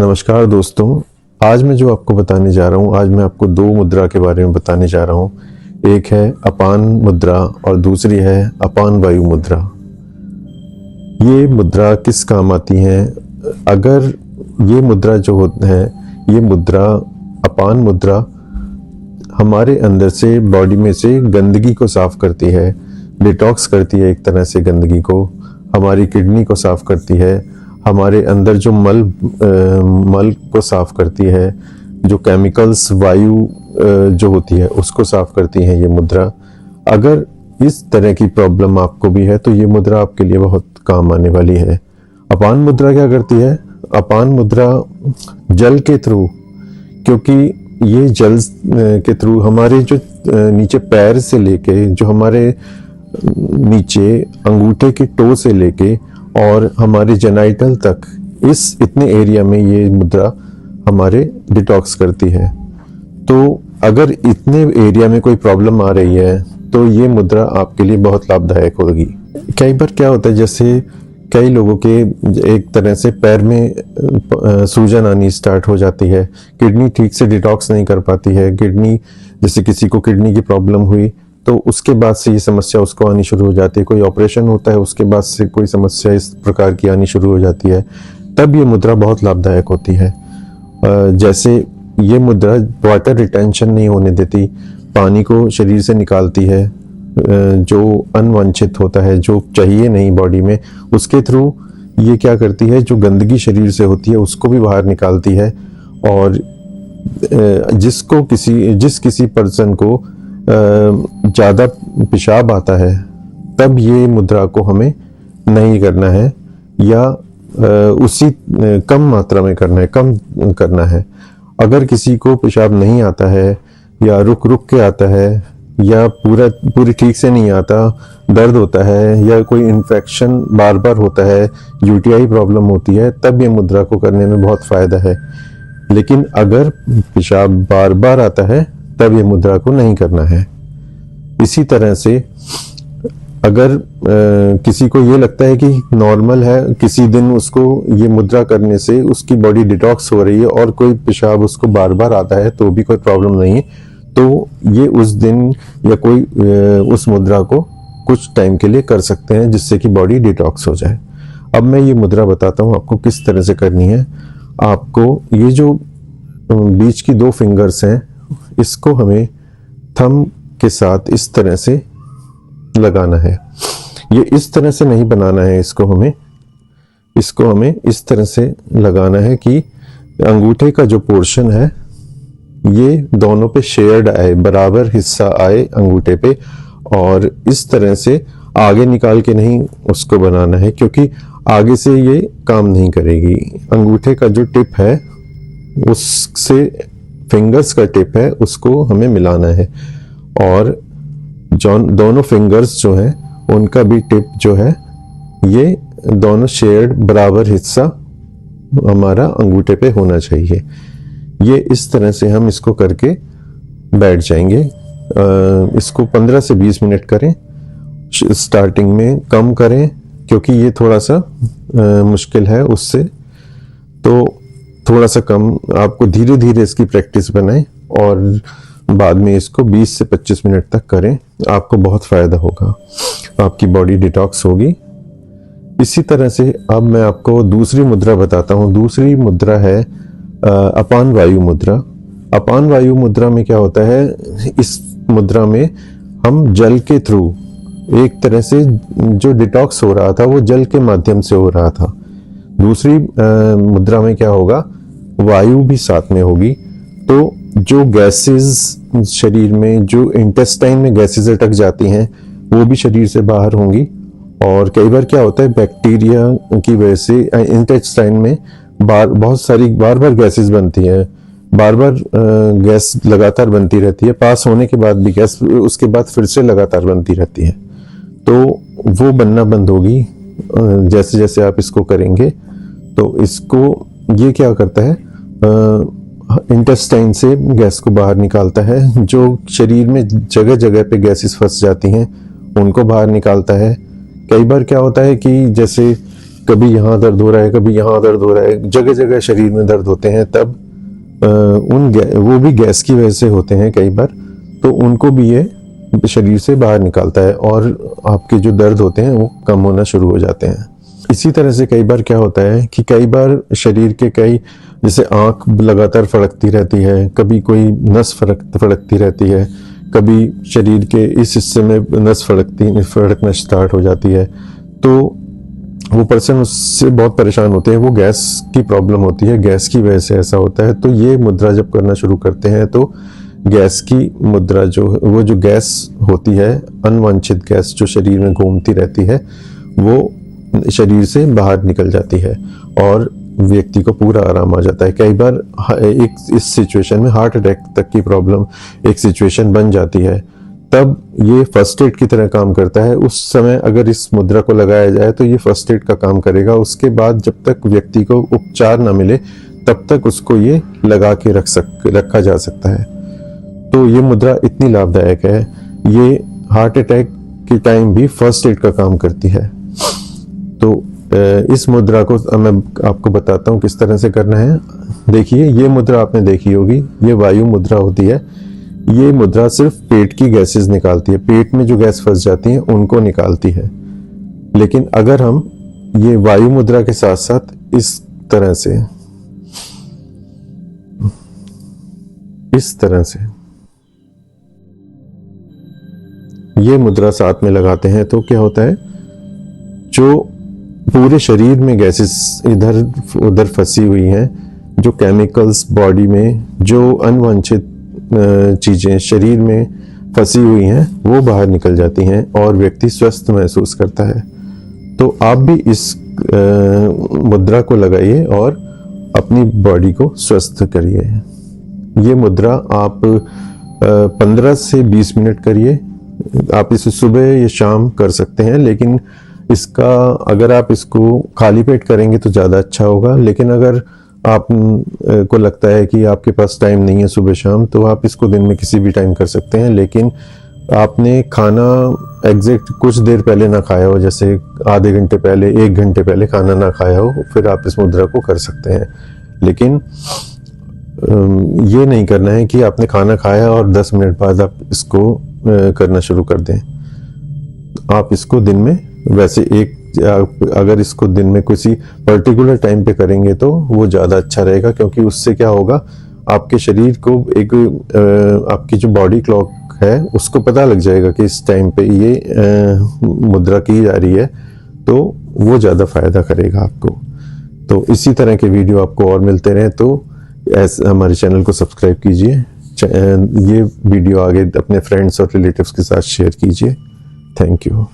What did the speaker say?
नमस्कार दोस्तों, आज मैं जो आपको बताने जा रहा हूँ, आज मैं आपको दो मुद्रा के बारे में बताने जा रहा हूँ। एक है अपान मुद्रा और दूसरी है अपान वायु मुद्रा। ये मुद्रा किस काम आती हैं? अगर ये मुद्रा जो होते हैं, ये मुद्रा अपान मुद्रा हमारे अंदर से, बॉडी में से गंदगी को साफ करती है, डिटॉक्स करती है एक तरह से गंदगी को, हमारी किडनी को साफ करती है, हमारे अंदर जो मल को साफ करती है, जो केमिकल्स वायु जो होती है उसको साफ करती है ये मुद्रा। अगर इस तरह की प्रॉब्लम आपको भी है तो ये मुद्रा आपके लिए बहुत काम आने वाली है। अपान मुद्रा क्या करती है? अपान मुद्रा जल के थ्रू, क्योंकि ये जल के थ्रू हमारे जो नीचे पैर से लेके, जो हमारे नीचे अंगूठे के टो से लेके और हमारे जेनाइटल तक, इस इतने एरिया में ये मुद्रा हमारे डिटॉक्स करती है। तो अगर इतने एरिया में कोई प्रॉब्लम आ रही है तो ये मुद्रा आपके लिए बहुत लाभदायक होगी। कई बार क्या होता है, जैसे कई लोगों के एक तरह से पैर में सूजन आनी स्टार्ट हो जाती है, किडनी ठीक से डिटॉक्स नहीं कर पाती है। किडनी, जैसे किसी को किडनी की प्रॉब्लम हुई तो उसके बाद से ये समस्या उसको आनी शुरू हो जाती है। कोई ऑपरेशन होता है, उसके बाद से कोई समस्या इस प्रकार की आनी शुरू हो जाती है, तब ये मुद्रा बहुत लाभदायक होती है। जैसे ये मुद्रा वाटर रिटेंशन नहीं होने देती, पानी को शरीर से निकालती है, जो अनवांछित होता है, जो चाहिए नहीं बॉडी में, उसके थ्रू ये क्या करती है, जो गंदगी शरीर से होती है उसको भी बाहर निकालती है। और जिस किसी पर्सन को ज़्यादा पेशाब आता है, तब ये मुद्रा को हमें नहीं करना है, या उसी कम मात्रा में करना है, कम करना है। अगर किसी को पेशाब नहीं आता है, या रुक रुक के आता है, या पूरी ठीक से नहीं आता, दर्द होता है, या कोई इन्फेक्शन बार बार होता है, यूटीआई प्रॉब्लम होती है, तब ये मुद्रा को करने में बहुत फ़ायदा है। लेकिन अगर पेशाब बार बार आता है तब ये मुद्रा को नहीं करना है। इसी तरह से अगर किसी को ये लगता है कि नॉर्मल है, किसी दिन उसको ये मुद्रा करने से उसकी बॉडी डिटॉक्स हो रही है और कोई पेशाब उसको बार बार आता है तो भी कोई प्रॉब्लम नहीं है, तो ये उस दिन या कोई उस मुद्रा को कुछ टाइम के लिए कर सकते हैं, जिससे कि बॉडी डिटॉक्स हो जाए। अब मैं ये मुद्रा बताता हूँ आपको किस तरह से करनी है। आपको ये जो बीच की दो फिंगर्स हैं, इसको हमें थंब के साथ इस तरह से लगाना है। ये इस तरह से नहीं बनाना है, इसको हमें इस तरह से लगाना है कि अंगूठे का जो पोर्शन है ये दोनों पे शेयर्ड आए, बराबर हिस्सा आए अंगूठे पे, और इस तरह से आगे निकाल के नहीं उसको बनाना है, क्योंकि आगे से ये काम नहीं करेगी। अंगूठे का जो टिप है उससे, फिंगर्स का टिप है, उसको हमें मिलाना है, और दोनों फिंगर्स जो हैं उनका भी टिप जो है, ये दोनों शेयर्ड बराबर हिस्सा हमारा अंगूठे पे होना चाहिए। ये इस तरह से हम इसको करके बैठ जाएंगे। इसको 15 से 20 मिनट करें। स्टार्टिंग में कम करें, क्योंकि ये थोड़ा सा मुश्किल है, उससे तो थोड़ा सा कम, आपको धीरे धीरे इसकी प्रैक्टिस बनाएं और बाद में इसको 20 से 25 मिनट तक करें। आपको बहुत फ़ायदा होगा, आपकी बॉडी डिटॉक्स होगी। इसी तरह से अब मैं आपको दूसरी मुद्रा बताता हूँ। दूसरी मुद्रा है अपान वायु मुद्रा। अपान वायु मुद्रा में क्या होता है, इस मुद्रा में हम जल के थ्रू, एक तरह से जो डिटॉक्स हो रहा था वो जल के माध्यम से हो रहा था। दूसरी मुद्रा में क्या होगा, वायु भी साथ में होगी, तो जो गैसेस शरीर में, जो इंटेस्टाइन में गैसेस अटक जाती हैं, वो भी शरीर से बाहर होंगी। और कई बार क्या होता है, बैक्टीरिया की वजह से इंटेस्टाइन में बहुत सारी बार बार गैसेस बनती हैं, बार बार गैस लगातार बनती रहती है, पास होने के बाद भी गैस उसके बाद फिर से लगातार बनती रहती है, तो वो बनना बंद होगी जैसे जैसे आप इसको करेंगे। तो इसको, ये क्या करता है, इंटेस्टाइन से गैस को बाहर निकालता है, जो शरीर में जगह जगह पे गैसेस फंस जाती हैं उनको बाहर निकालता है। कई बार क्या होता है कि जैसे कभी यहाँ दर्द हो रहा है, कभी यहाँ दर्द हो रहा है, जगह जगह शरीर में दर्द होते हैं, तब वो भी गैस की वजह से होते हैं कई बार, तो उनको भी ये शरीर से बाहर निकालता है और आपके जो दर्द होते हैं वो कम होना शुरू हो जाते हैं। इसी तरह से कई बार क्या होता है कि कई बार शरीर के कई, जैसे आंख लगातार फड़कती रहती है, कभी कोई नस फड़कती रहती है, कभी शरीर के इस हिस्से में नस फड़कना स्टार्ट हो जाती है, तो वो पर्सन उससे बहुत परेशान होते हैं। वो गैस की प्रॉब्लम होती है, गैस की वजह से ऐसा होता है। तो ये मुद्रा जब करना शुरू करते हैं तो गैस की मुद्रा वो जो गैस होती है, अनवांछित गैस जो शरीर में घूमती रहती है, वो शरीर से बाहर निकल जाती है और व्यक्ति को पूरा आराम आ जाता है। कई बार इस सिचुएशन में हार्ट अटैक तक की प्रॉब्लम एक सिचुएशन बन जाती है, तब ये फर्स्ट एड की तरह काम करता है। उस समय अगर इस मुद्रा को लगाया जाए तो ये फर्स्ट एड का काम करेगा। उसके बाद जब तक व्यक्ति को उपचार ना मिले तब तक उसको ये लगा के रखा जा सकता है। तो ये मुद्रा इतनी लाभदायक है, ये हार्ट अटैक के टाइम भी फर्स्ट एड का काम करती है। तो इस मुद्रा को मैं आपको बताता हूँ किस तरह से करना है। देखिए, ये मुद्रा आपने देखी होगी, ये वायु मुद्रा होती है। ये मुद्रा सिर्फ पेट की गैसेस निकालती है, पेट में जो गैस फंस जाती है उनको निकालती है। लेकिन अगर हम ये वायु मुद्रा के साथ साथ इस तरह से ये मुद्रा साथ में लगाते हैं तो क्या होता है, जो पूरे शरीर में गैसेस इधर उधर फंसी हुई हैं, जो केमिकल्स बॉडी में, जो अनवांछित चीजें शरीर में फंसी हुई हैं, वो बाहर निकल जाती हैं और व्यक्ति स्वस्थ महसूस करता है। तो आप भी इस मुद्रा को लगाइए और अपनी बॉडी को स्वस्थ करिए। ये मुद्रा आप 15 से 20 मिनट करिए। आप इसे सुबह या शाम कर सकते हैं, लेकिन इसका अगर आप इसको खाली पेट करेंगे तो ज़्यादा अच्छा होगा। लेकिन अगर आप को लगता है कि आपके पास टाइम नहीं है सुबह शाम, तो आप इसको दिन में किसी भी टाइम कर सकते हैं। लेकिन आपने खाना एग्जैक्ट कुछ देर पहले ना खाया हो, जैसे आधे घंटे पहले, 1 घंटे पहले खाना ना खाया हो, फिर आप इस मुद्रा को कर सकते हैं। लेकिन ये नहीं करना है कि आपने खाना खाया और 10 मिनट बाद आप इसको करना शुरू कर दें। आप इसको दिन में, वैसे अगर इसको दिन में किसी पर्टिकुलर टाइम पे करेंगे तो वो ज़्यादा अच्छा रहेगा, क्योंकि उससे क्या होगा, आपके शरीर को एक आपकी जो बॉडी क्लॉक है उसको पता लग जाएगा कि इस टाइम पे ये मुद्रा की जा रही है, तो वो ज़्यादा फायदा करेगा आपको। तो इसी तरह के वीडियो आपको और मिलते रहे तो हमारे चैनल को सब्सक्राइब कीजिए। ये वीडियो आगे अपने फ्रेंड्स और रिलेटिव्स के साथ शेयर कीजिए। Thank you.